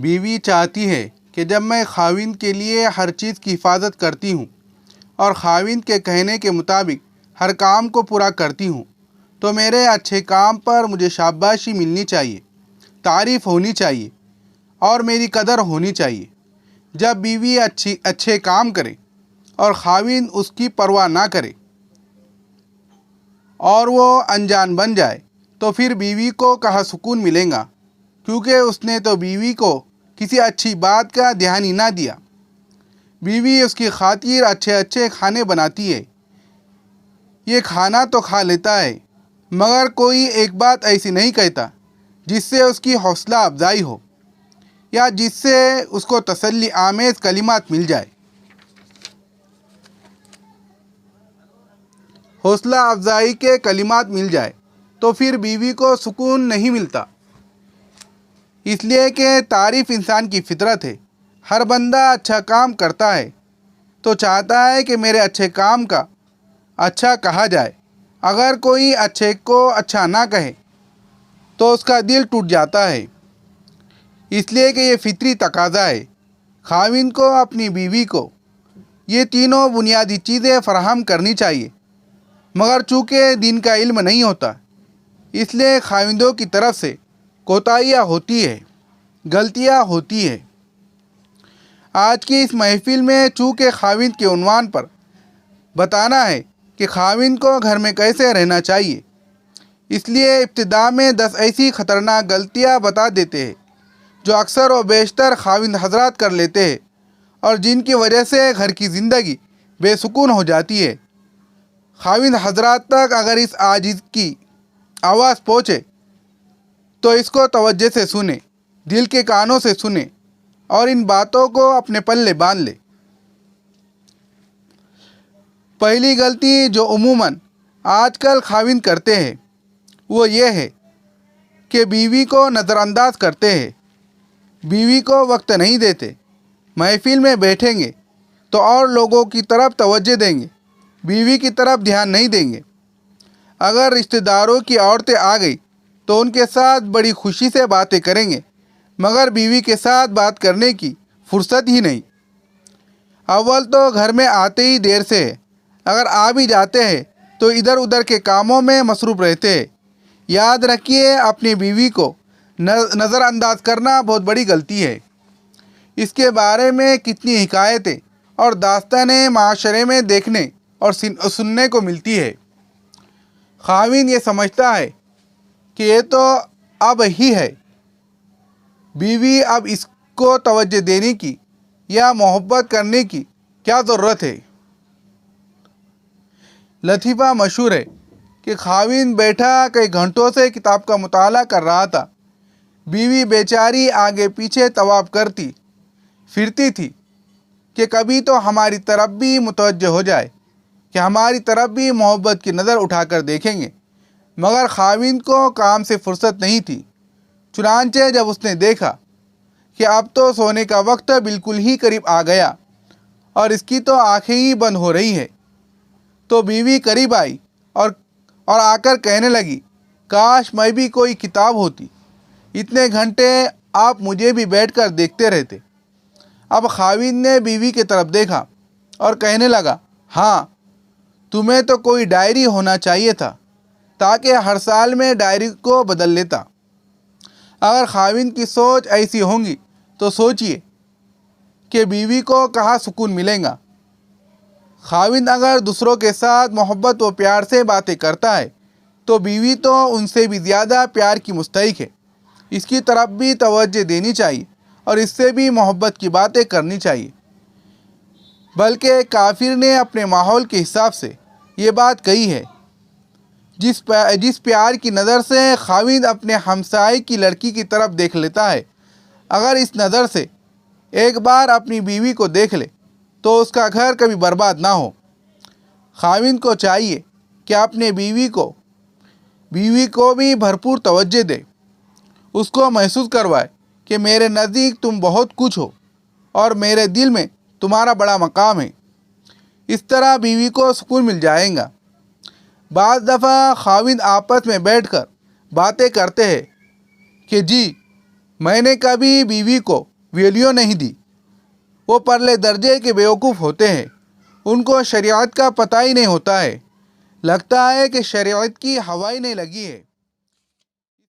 بیوی چاہتی ہے کہ جب میں خاوند کے لیے ہر چیز کی حفاظت کرتی ہوں اور خاوند کے کہنے کے مطابق ہر کام کو پورا کرتی ہوں تو میرے اچھے کام پر مجھے شاباشی ملنی چاہیے، تعریف ہونی چاہیے اور میری قدر ہونی چاہیے۔ جب بیوی اچھے کام کرے اور خاوند اس کی پرواہ نہ کرے اور وہ انجان بن جائے تو پھر بیوی کو کہاں سکون ملے گا، کیونکہ اس نے تو بیوی کو کسی اچھی بات کا دھیان ہی نہ دیا۔ بیوی اس کی خاطر اچھے اچھے کھانے بناتی ہے، یہ کھانا تو کھا لیتا ہے، مگر کوئی ایک بات ایسی نہیں کہتا جس سے اس کی حوصلہ افزائی ہو یا جس سے اس کو تسلی آمیز کلمات مل جائے۔ حوصلہ افزائی کے کلمات مل جائے تو پھر بیوی کو سکون نہیں ملتا، اس لیے کہ تعریف انسان کی فطرت ہے۔ ہر بندہ اچھا کام کرتا ہے تو چاہتا ہے کہ میرے اچھے کام کا اچھا کہا جائے۔ اگر کوئی اچھے کو اچھا نہ کہے تو اس کا دل ٹوٹ جاتا ہے، اس لیے کہ یہ فطری تقاضا ہے۔ خاوند کو اپنی بیوی کو یہ تینوں بنیادی چیزیں فراہم کرنی چاہیے، مگر چونکہ دین کا علم نہیں ہوتا اس لیے خاوندوں کی طرف سے کوتاہیاں ہوتی ہے، غلطیاں ہوتی ہے۔ آج کی اس محفل میں چونکہ خاوند کے عنوان پر بتانا ہے کہ خاوند کو گھر میں کیسے رہنا چاہیے، اس لیے ابتدا میں 10 ایسی خطرناک غلطیاں بتا دیتے ہیں جو اکثر و بیشتر خاوند حضرات کر لیتے ہیں اور جن کی وجہ سے گھر کی زندگی بے سکون ہو جاتی ہے۔ خاوند حضرات تک اگر اس عاجز کی آواز پہنچے تو اس کو توجہ سے سنیں، دل کے کانوں سے سنیں اور ان باتوں کو اپنے پلے باندھ لے۔ پہلی غلطی جو عموماً آج کل خاوند کرتے ہیں وہ یہ ہے کہ بیوی کو نظر انداز کرتے ہیں، بیوی کو وقت نہیں دیتے۔ محفل میں بیٹھیں گے تو اور لوگوں کی طرف توجہ دیں گے، بیوی کی طرف دھیان نہیں دیں گے۔ اگر رشتہ داروں کی عورتیں آ گئی تو ان کے ساتھ بڑی خوشی سے باتیں کریں گے، مگر بیوی کے ساتھ بات کرنے کی فرصت ہی نہیں۔ اول تو گھر میں آتے ہی دیر سے ہے، اگر آ بھی جاتے ہیں تو ادھر ادھر کے کاموں میں مصروف رہتے ہیں۔ یاد رکھیے، اپنی بیوی کو نظر انداز کرنا بہت بڑی غلطی ہے۔ اس کے بارے میں کتنی حکایتیں اور داستانیں معاشرے میں دیکھنے اور سننے کو ملتی ہے۔ خاوند یہ سمجھتا ہے کہ یہ تو اب ہی ہے، بیوی اب اس کو توجہ دینے کی یا محبت کرنے کی کیا ضرورت ہے۔ لطیفہ مشہور ہے کہ خاوند بیٹھا کئی گھنٹوں سے کتاب کا مطالعہ کر رہا تھا، بیوی بیچاری آگے پیچھے طواف کرتی پھرتی تھی کہ کبھی تو ہماری طرف بھی متوجہ ہو جائے، کہ ہماری طرف بھی محبت کی نظر اٹھا کر دیکھیں گے، مگر خاوند کو کام سے فرصت نہیں تھی۔ چنانچہ جب اس نے دیکھا کہ اب تو سونے کا وقت بالکل ہی قریب آ گیا اور اس کی تو آنکھیں ہی بند ہو رہی ہیں، تو بیوی قریب آئی اور آ کر کہنے لگی، کاش میں بھی کوئی کتاب ہوتی، اتنے گھنٹے آپ مجھے بھی بیٹھ کر دیکھتے رہتے۔ اب خاوند نے بیوی کی طرف دیکھا اور کہنے لگا، ہاں، تمہیں تو کوئی ڈائری ہونا چاہیے تھا تاکہ ہر سال میں ڈائری کو بدل لیتا۔ اگر خاوند کی سوچ ایسی ہوگی تو سوچئے کہ بیوی کو کہاں سکون ملے گا۔ خاوند اگر دوسروں کے ساتھ محبت و پیار سے باتیں کرتا ہے تو بیوی تو ان سے بھی زیادہ پیار کی مستحق ہے، اس کی طرف بھی توجہ دینی چاہیے اور اس سے بھی محبت کی باتیں کرنی چاہیے۔ بلکہ کافر نے اپنے ماحول کے حساب سے یہ بات کہی ہے، جس پیار کی نظر سے خاوند اپنے ہمسائے کی لڑکی کی طرف دیکھ لیتا ہے، اگر اس نظر سے ایک بار اپنی بیوی کو دیکھ لے تو اس کا گھر کبھی برباد نہ ہو۔ خاوند کو چاہیے کہ اپنے بیوی کو بھی بھرپور توجہ دے، اس کو محسوس کروائے کہ میرے نزدیک تم بہت کچھ ہو اور میرے دل میں تمہارا بڑا مقام ہے۔ اس طرح بیوی کو سکون مل جائے گا۔ بعض دفعہ خاوند آپس میں بیٹھ کر باتیں کرتے ہیں کہ جی، میں نے کبھی بیوی کو ویلیو نہیں دی۔ وہ پرلے درجے کے بیوقوف ہوتے ہیں، ان کو شریعت کا پتہ ہی نہیں ہوتا ہے، لگتا ہے کہ شریعت کی ہوا ہی نہیں لگی ہے۔